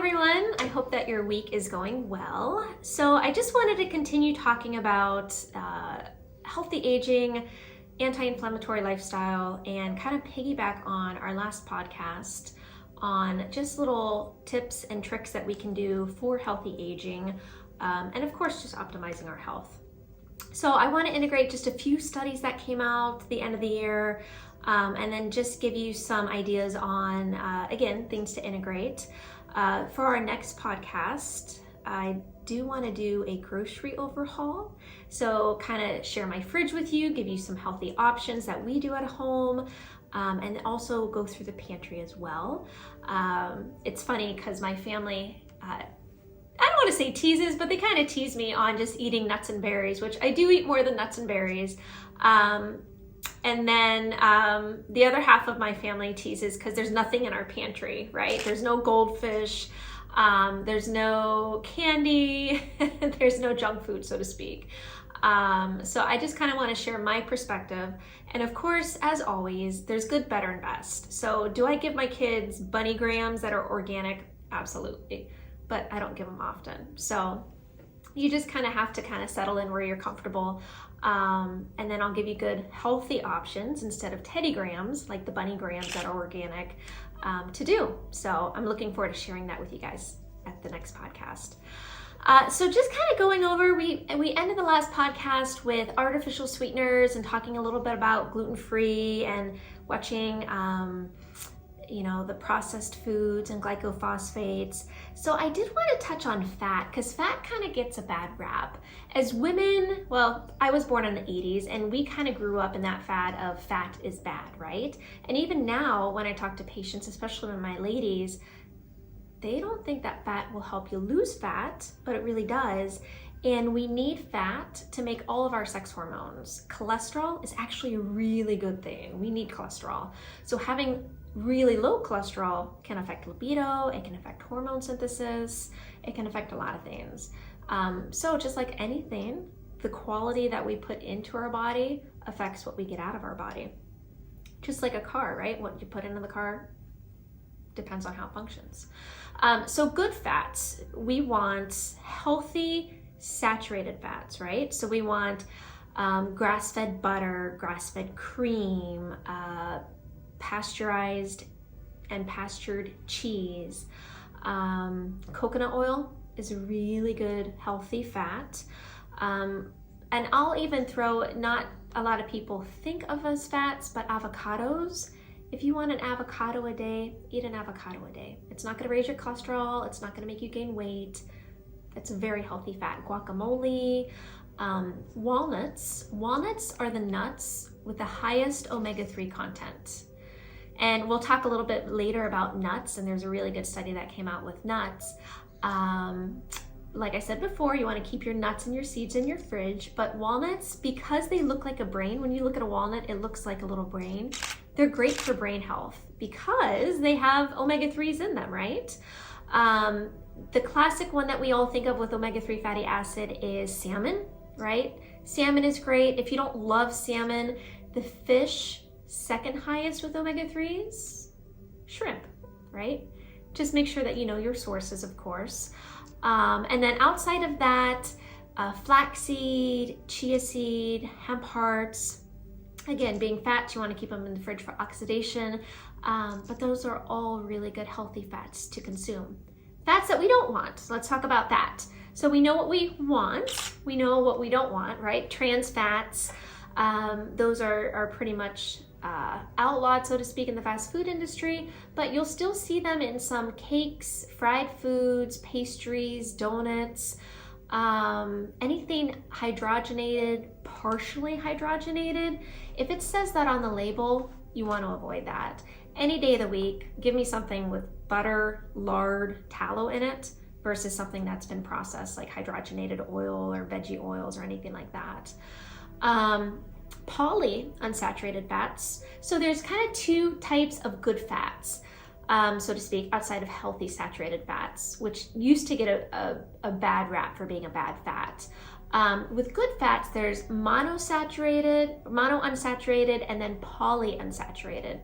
everyone. I hope that your week is going well. So I just wanted to continue talking about healthy aging, anti-inflammatory lifestyle, and kind of piggyback on our last podcast on just little tips and tricks that we can do for healthy aging, and of course just optimizing our health. So I want to integrate just a few studies that came out at the end of the year, and then just give you some ideas on, again, things to integrate. For our next podcast, I do want to do a grocery overhaul. So kind of share my fridge with you, give you some healthy options that we do at home, and also go through the pantry as well. It's funny because my family, I don't want to say teases, but they kind of tease me on just eating nuts and berries, which I do eat more than nuts and berries. And then the other half of my family teases because there's nothing in our pantry, right? There's no goldfish, there's no candy, there's no junk food, so to speak. So I just kind of want to share my perspective. And of course, as always, there's good, better, and best. So do I give my kids bunny grams that are organic? Absolutely. But I don't give them often. So you just kind of have to kind of settle in where you're comfortable. And then I'll give you good healthy options instead of Teddy grams, like the bunny grams that are organic, to do. So I'm looking forward to sharing that with you guys at the next podcast. So just kind of going over, we ended the last podcast with artificial sweeteners and talking a little bit about gluten-free and watching, the processed foods and glycophosphates. So I did want to touch on fat because fat kind of gets a bad rap. As women, well, I was born in the 80s and we kind of grew up in that fad of fat is bad, right? And even now when I talk to patients, especially with my ladies, they don't think that fat will help you lose fat, but it really does. And we need fat to make all of our sex hormones. Cholesterol is actually a really good thing. We need cholesterol. So having really low cholesterol can affect libido, it can affect hormone synthesis, it can affect a lot of things. So just like anything, the quality that we put into our body affects what we get out of our body. Just like a car, right? What you put into the car depends on how it functions. So good fats, we want healthy, saturated fats, right? So we want grass-fed butter, grass-fed cream, pasteurized and pastured cheese. Coconut oil is a really good healthy fat. And I'll even throw, not a lot of people think of as fats, but avocados. If you want an avocado a day, eat an avocado a day. It's not gonna raise your cholesterol, it's not gonna make you gain weight. It's a very healthy fat. Guacamole, walnuts. Walnuts are the nuts with the highest omega-3 content. And we'll talk a little bit later about nuts, and there's a really good study that came out with nuts. Like I said before, you want to keep your nuts and your seeds in your fridge, but walnuts, because they look like a brain, when you look at a walnut, it looks like a little brain. They're great for brain health because they have omega-3s in them, right? The classic one that we all think of with omega-3 fatty acid is salmon, right? Salmon is great. If you don't love salmon, the fish second highest with omega-3s, shrimp, right? Just make sure that you know your sources, of course. And then outside of that, flaxseed, chia seed, hemp hearts. Again, being fats, you want to keep them in the fridge for oxidation, but those are all really good healthy fats to consume. Fats that we don't want, so let's talk about that. So we know what we want, we know what we don't want, right? Trans fats, those are pretty much outlawed, so to speak, in the fast food industry, but you'll still see them in some cakes, fried foods, pastries, donuts, anything hydrogenated, partially hydrogenated. If it says that on the label, you want to avoid that. Any day of the week, give me something with butter, lard, tallow in it versus something that's been processed like hydrogenated oil or veggie oils or anything like that. Polyunsaturated fats. So there's kind of two types of good fats, so to speak, outside of healthy saturated fats, which used to get a bad rap for being a bad fat. With good fats, there's monounsaturated, and then polyunsaturated.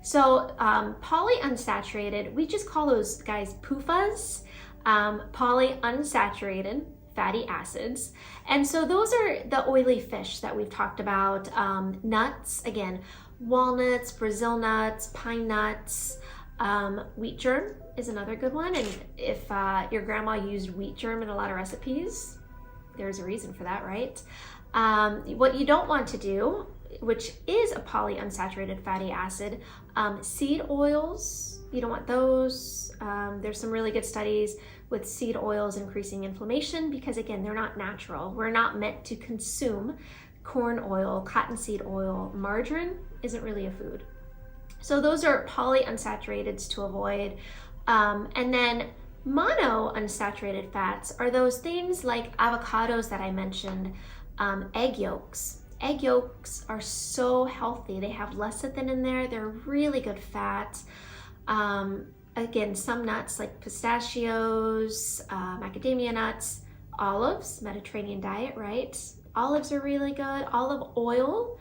So polyunsaturated, we just call those guys PUFAs, polyunsaturated fatty acids. And so those are the oily fish that we've talked about. Nuts, again, walnuts, Brazil nuts, pine nuts, wheat germ is another good one. And if your grandma used wheat germ in a lot of recipes, there's a reason for that, right? What you don't want to do, which is a polyunsaturated fatty acid, seed oils, you don't want those. There's some really good studies with seed oils increasing inflammation because, again, they're not natural. We're not meant to consume corn oil, cottonseed oil. Margarine isn't really a food. So those are polyunsaturated to avoid. And then monounsaturated fats are those things like avocados that I mentioned, egg yolks. Egg yolks are so healthy. They have lecithin in there. They're really good fat. Again, some nuts like pistachios, macadamia nuts, olives, Mediterranean diet, right? Olives are really good, olive oil.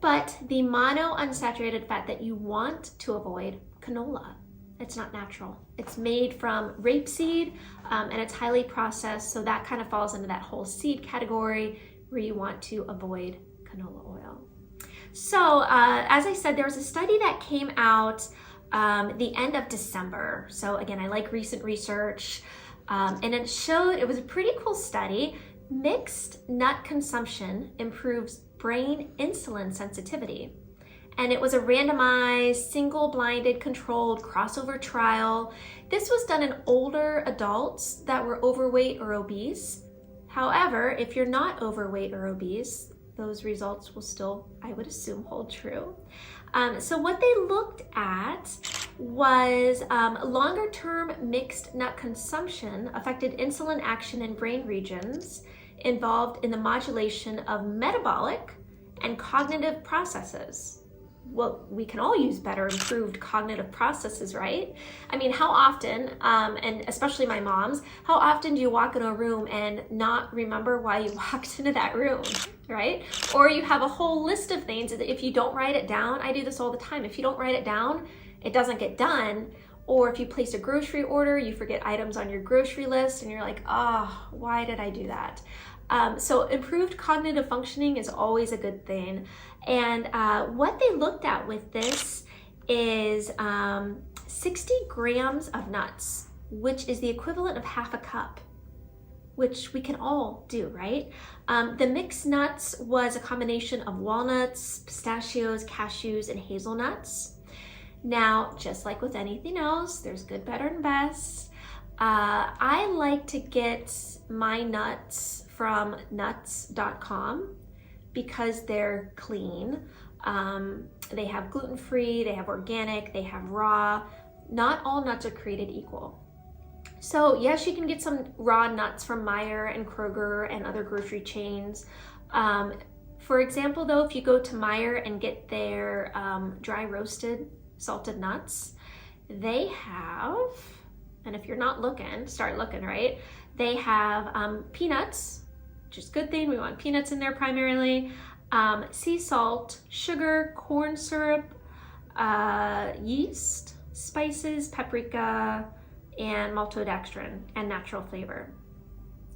But the monounsaturated fat that you want to avoid, canola. It's not natural. It's made from rapeseed and it's highly processed. So that kind of falls into that whole seed category where you want to avoid canola oil. So as I said, there was a study that came out the end of December. So again, I like recent research, and it showed, it was a pretty cool study, mixed nut consumption improves brain insulin sensitivity. And it was a randomized, single-blinded, controlled crossover trial. This was done in older adults that were overweight or obese. However, if you're not overweight or obese, those results will still, I would assume, hold true. So what they looked at was longer-term mixed nut consumption affected insulin action in brain regions involved in the modulation of metabolic and cognitive processes. Well, we can all use better, improved cognitive processes, right? I mean, how often, and especially my moms, how often do you walk in a room and not remember why you walked into that room, right? Or you have a whole list of things that if you don't write it down, I do this all the time. If you don't write it down, it doesn't get done. Or if you place a grocery order, you forget items on your grocery list and you're like, oh, why did I do that? So improved cognitive functioning is always a good thing. And what they looked at with this is 60 grams of nuts, which is the equivalent of half a cup, which we can all do, right? The mixed nuts was a combination of walnuts, pistachios, cashews, and hazelnuts. Now, just like with anything else, there's good, better, and best. I like to get my nuts from nuts.com because they're clean. They have gluten-free, they have organic, they have raw. Not all nuts are created equal. So yes, you can get some raw nuts from Meijer and Kroger and other grocery chains. For example, though, if you go to Meijer and get their dry roasted salted nuts, they have, and if you're not looking, start looking, right? They have peanuts, which is a good thing. We want peanuts in there primarily. Sea salt, sugar, corn syrup, yeast, spices, paprika, and maltodextrin, and natural flavor.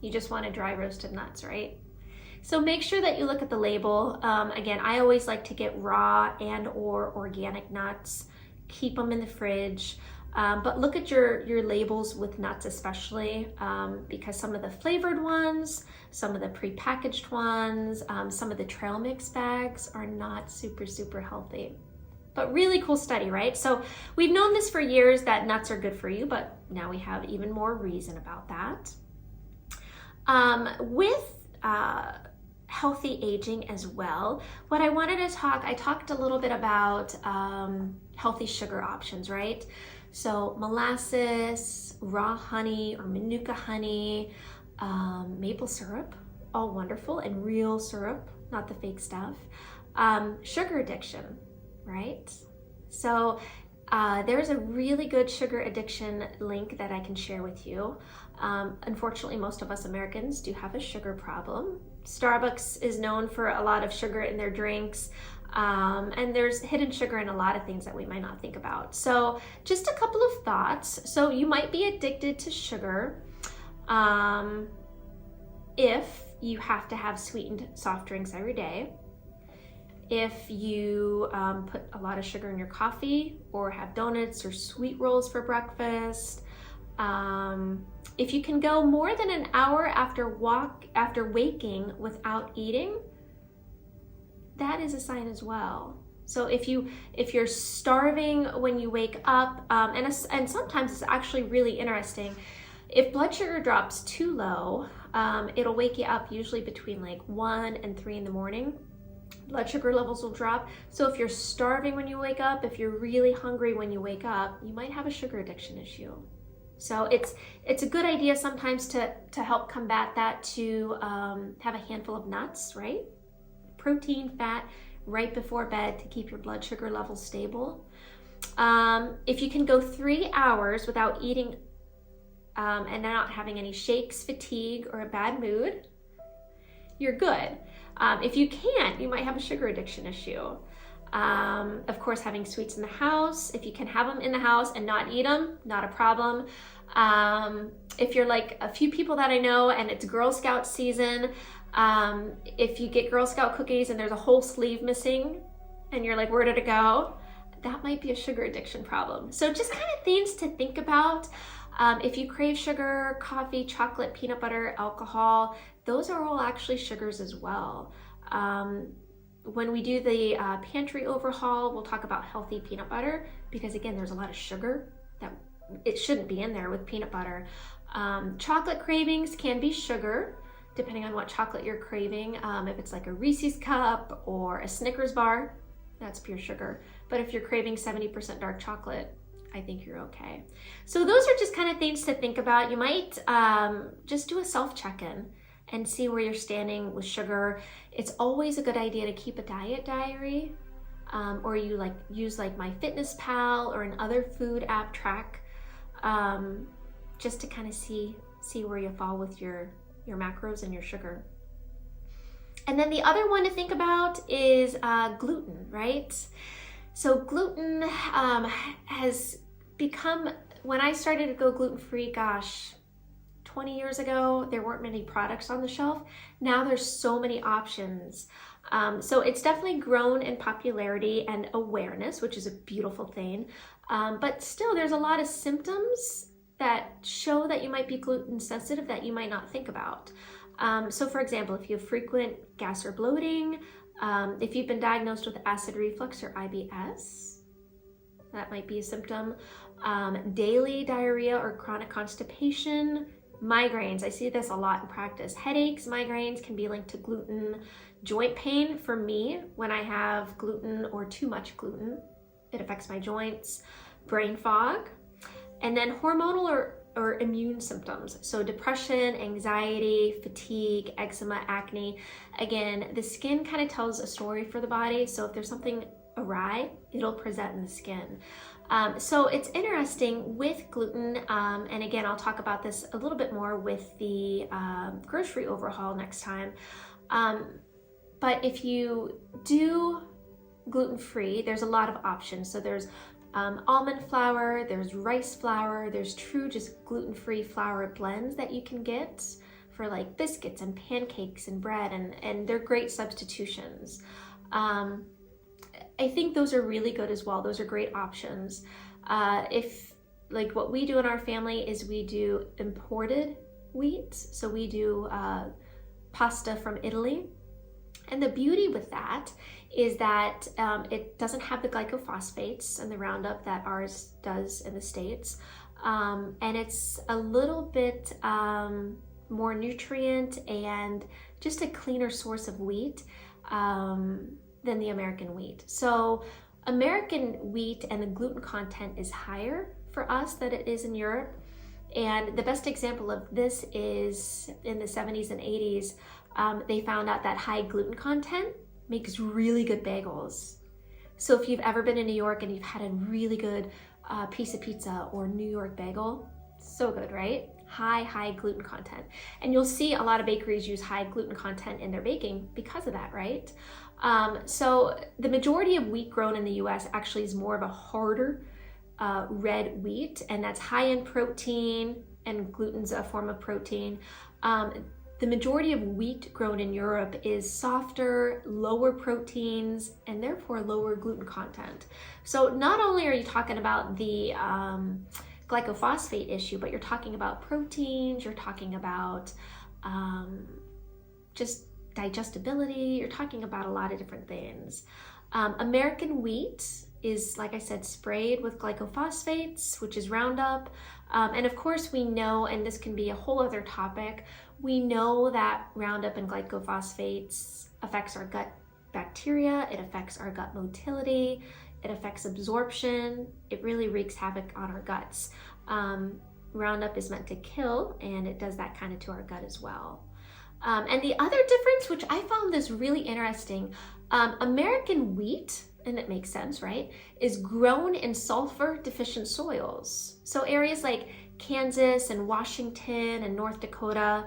You just want to dry roasted nuts, right? So make sure that you look at the label. Again, I always like to get raw and or organic nuts. Keep them in the fridge. But look at your labels with nuts especially, because some of the flavored ones, some of the prepackaged ones, some of the trail mix bags are not super healthy. But really cool study, right? So we've known this for years that nuts are good for you, but now we have even more reason about that. With healthy aging as well, what I wanted to I talked a little bit about healthy sugar options, right? So molasses, raw honey or manuka honey, maple syrup, all wonderful, and real syrup, not the fake stuff. Sugar addiction, right? So there's a really good sugar addiction link that I can share with you. Unfortunately, most of us Americans do have a sugar problem. Starbucks is known for a lot of sugar in their drinks. And there's hidden sugar in a lot of things that we might not think about. So just a couple of thoughts. So you might be addicted to sugar if you have to have sweetened soft drinks every day, if you put a lot of sugar in your coffee or have donuts or sweet rolls for breakfast, if you can go more than an hour after waking without eating, that is a sign as well. So if you're starving when you wake up, and sometimes it's actually really interesting. If blood sugar drops too low, it'll wake you up usually between like 1 and 3 in the morning. Blood sugar levels will drop. So if you're starving when you wake up, if you're really hungry when you wake up, you might have a sugar addiction issue. So it's a good idea sometimes to help combat that to have a handful of nuts, right? Protein, fat, right before bed to keep your blood sugar levels stable. If you can go 3 hours without eating and not having any shakes, fatigue, or a bad mood, you're good. If you can't, you might have a sugar addiction issue. Of course, having sweets in the house, if you can have them in the house and not eat them, not a problem. If you're like a few people that I know and it's Girl Scout season, if you get Girl Scout cookies and there's a whole sleeve missing and you're like, where did it go? That might be a sugar addiction problem. So just kind of things to think about. If you crave sugar, coffee, chocolate, peanut butter, alcohol, those are all actually sugars as well. When we do the pantry overhaul, we'll talk about healthy peanut butter because again, there's a lot of sugar that it shouldn't be in there with peanut butter. Chocolate cravings can be sugar, depending on what chocolate you're craving. If it's like a Reese's cup or a Snickers bar, that's pure sugar. But if you're craving 70% dark chocolate, I think you're okay. So those are just kind of things to think about. You might just do a self-check-in and see where you're standing with sugar. It's always a good idea to keep a diet diary, or you like use like MyFitnessPal or another food app track, just to kind of see where you fall with your macros and your sugar. And then the other one to think about is gluten, right? So gluten has become, when I started to go gluten-free, 20 years ago, there weren't many products on the shelf. Now there's so many options. So it's definitely grown in popularity and awareness, which is a beautiful thing. But still, there's a lot of symptoms that show that you might be gluten sensitive that you might not think about. So for example, if you have frequent gas or bloating, if you've been diagnosed with acid reflux or IBS, that might be a symptom. Daily diarrhea or chronic constipation, migraines, I see this a lot in practice. Headaches, migraines can be linked to gluten. Joint pain, for me, when I have gluten or too much gluten, it affects my joints. Brain fog, and then hormonal or immune symptoms. So depression, anxiety, fatigue, eczema, acne. Again, the skin kind of tells a story for the body. So if there's something awry, it'll present in the skin. So it's interesting with gluten, and again, I'll talk about this a little bit more with the grocery overhaul next time. But if you do gluten-free, there's a lot of options. So there's almond flour, there's rice flour, there's true just gluten-free flour blends that you can get for like biscuits and pancakes and bread, and they're great substitutions. I think those are really good as well. Those are great options. If like what we do in our family is we do imported wheat. So we do pasta from Italy. And the beauty with that is that it doesn't have the glycophosphates and the Roundup that ours does in the States. And it's a little bit more nutrient and just a cleaner source of wheat than the American wheat. So American wheat and the gluten content is higher for us than it is in Europe. And the best example of this is in the 70s and 80s, they found out that high gluten content makes really good bagels. So if you've ever been in New York and you've had a really good piece of pizza or New York bagel, so good, right? high gluten content. And you'll see a lot of bakeries use high gluten content in their baking because of that, right? So the majority of wheat grown in the US actually is more of a harder red wheat, and that's high in protein, and gluten's a form of protein. The majority of wheat grown in Europe is softer, lower proteins, and therefore lower gluten content. So not only are you talking about the glycophosphate issue, but you're talking about proteins, you're talking about just digestibility, you're talking about a lot of different things. American wheat is, like I said, sprayed with glycophosphates, which is Roundup. And of course we know, and this can be a whole other topic, we know that Roundup and glycophosphates affects our gut bacteria, it affects our gut motility, it affects absorption, it really wreaks havoc on our guts. Roundup is meant to kill, and it does that kind of to our gut as well. And the other difference, which I found this really interesting, American wheat, and it makes sense, right, is grown in sulfur deficient soils. So areas like Kansas and Washington and North Dakota,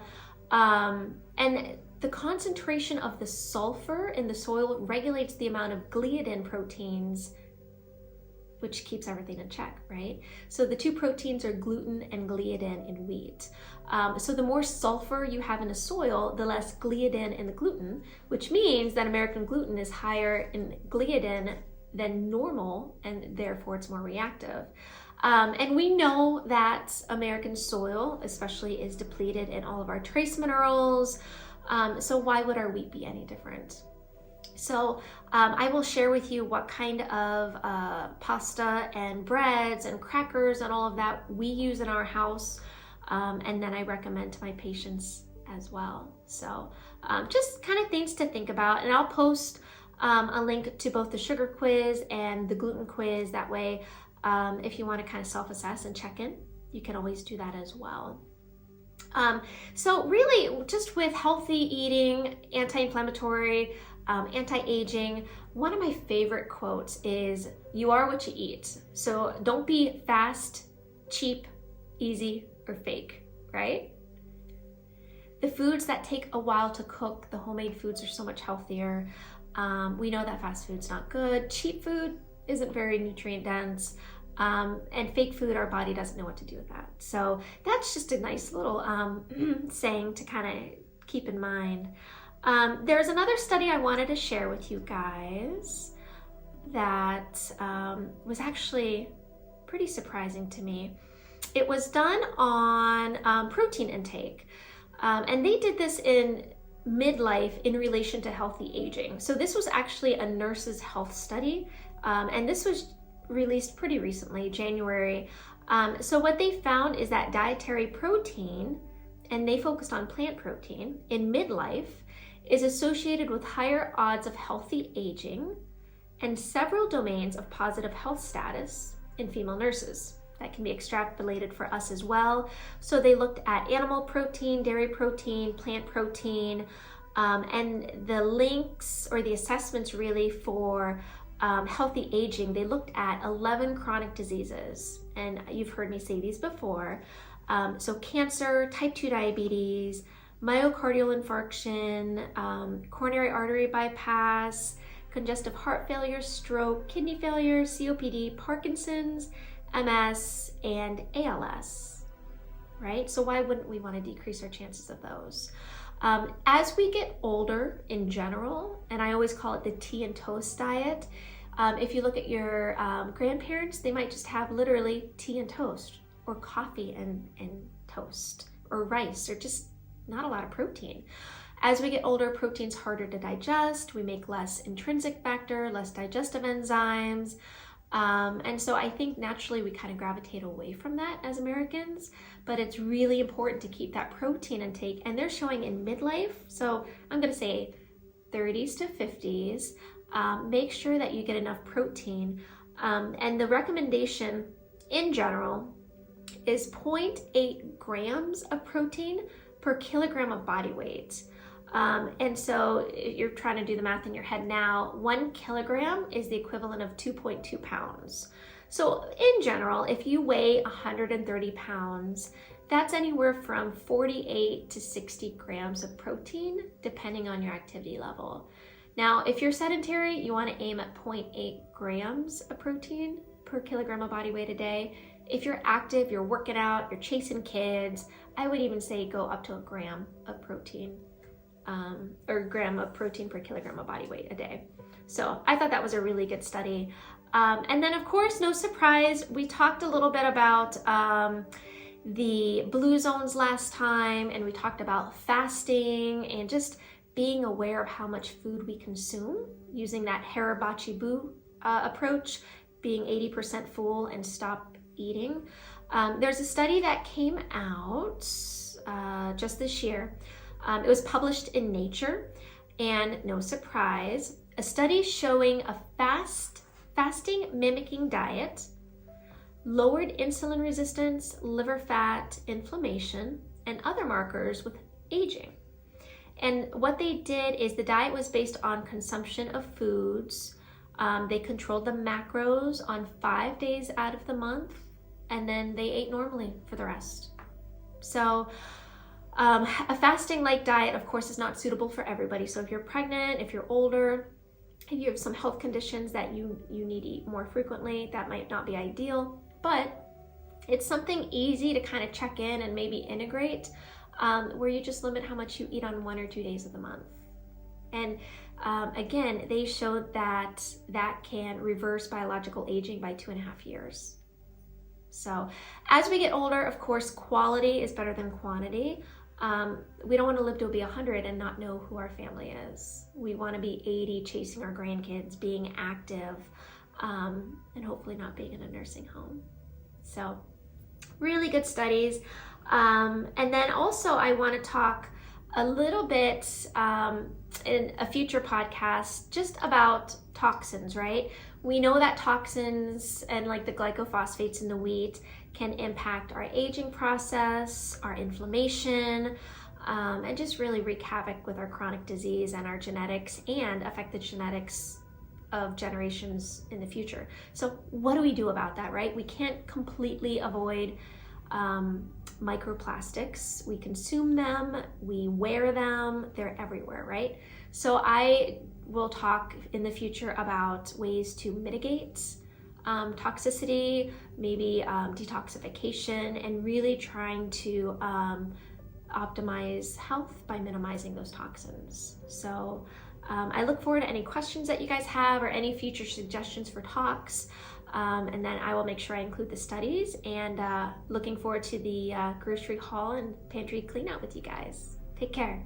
and the concentration of the sulfur in the soil regulates the amount of gliadin proteins, which keeps everything in check, right? So the two proteins are gluten and gliadin in wheat. So the more sulfur you have in a soil, the less gliadin in the gluten, which means that American gluten is higher in gliadin than normal, and therefore it's more reactive. And we know that American soil especially is depleted in all of our trace minerals. So why would our wheat be any different? So I will share with you what kind of pasta and breads and crackers and all of that we use in our house, and then I recommend to my patients as well. So just kind of things to think about, and I'll post a link to both the sugar quiz and the gluten quiz. That way, if you want to kind of self-assess and check in, you can always do that as well. So really, just with healthy eating, anti-inflammatory, anti-aging, one of my favorite quotes is, "You are what you eat." So don't be fast, cheap, easy, or fake, right? The foods that take a while to cook, the homemade foods, are so much healthier. We know that fast food's not good. Cheap food isn't very nutrient dense. And fake food, our body doesn't know what to do with that. So that's just a nice little saying to kind of keep in mind. There's another study I wanted to share with you guys that was actually pretty surprising to me. It was done on protein intake, and they did this in midlife in relation to healthy aging. So this was actually a nurse's health study, and this was released pretty recently, January. So what they found is that dietary protein, and they focused on plant protein, in midlife is associated with higher odds of healthy aging and several domains of positive health status in female nurses. That can be extrapolated for us as well. So they looked at animal protein, dairy protein, plant protein, and the links or the assessments really for healthy aging. They looked at 11 chronic diseases, and you've heard me say these before. So cancer, type 2 diabetes, myocardial infarction, coronary artery bypass, congestive heart failure, stroke, kidney failure, COPD, Parkinson's, MS, and ALS, right? So why wouldn't we want to decrease our chances of those? As we get older in general, and I always call it the tea and toast diet, if you look at your grandparents, they might just have literally tea and toast, or coffee and toast, or rice, or just not a lot of protein. As we get older, protein's harder to digest. We make less intrinsic factor, less digestive enzymes. And so I think naturally we kind of gravitate away from that as Americans, but it's really important to keep that protein intake. And they're showing in midlife, so I'm going to say 30s to 50s, make sure that you get enough protein. And the recommendation in general is 0.8 grams of protein per kilogram of body weight. And so you're trying to do the math in your head now, 1 kilogram is the equivalent of 2.2 pounds. So in general, if you weigh 130 pounds, that's anywhere from 48 to 60 grams of protein, depending on your activity level. Now, if you're sedentary, you want to aim at 0.8 grams of protein per kilogram of body weight a day. If you're active, you're working out, you're chasing kids, I would even say go up to a gram of protein, or gram of protein per kilogram of body weight a day. So I thought that was a really good study. And then of course, no surprise, we talked a little bit about the blue zones last time, and we talked about fasting and just being aware of how much food we consume using that Harabachi-bu approach, being 80% full and stop eating. There's a study that came out just this year. It was published in Nature, and no surprise, a study showing a fasting mimicking diet lowered insulin resistance, liver fat, inflammation, and other markers with aging. And what they did is the diet was based on consumption of foods. They controlled the macros on 5 days out of the month, and then they ate normally for the rest. So a fasting-like diet, of course, is not suitable for everybody. So if you're pregnant, if you're older, if you have some health conditions that you need to eat more frequently, that might not be ideal, but it's something easy to kind of check in and maybe integrate, where you just limit how much you eat on 1 or 2 days of the month. And again, they showed that that can reverse biological aging by 2.5 years. So as we get older, of course, quality is better than quantity. We don't want to live to be 100 and not know who our family is. We want to be 80, chasing our grandkids, being active, and hopefully not being in a nursing home. So really good studies. And then also I want to talk a little bit in a future podcast just about toxins, right? We know that toxins and like the glycophosphates in the wheat can impact our aging process, our inflammation, and just really wreak havoc with our chronic disease and our genetics, and affect the genetics of generations in the future. So what do we do about that, right? We can't completely avoid microplastics. We consume them, we wear them, they're everywhere, right? So I will talk in the future about ways to mitigate toxicity, maybe detoxification, and really trying to optimize health by minimizing those toxins. So I look forward to any questions that you guys have or any future suggestions for talks. And then I will make sure I include the studies, and looking forward to the grocery haul and pantry clean out with you guys. Take care.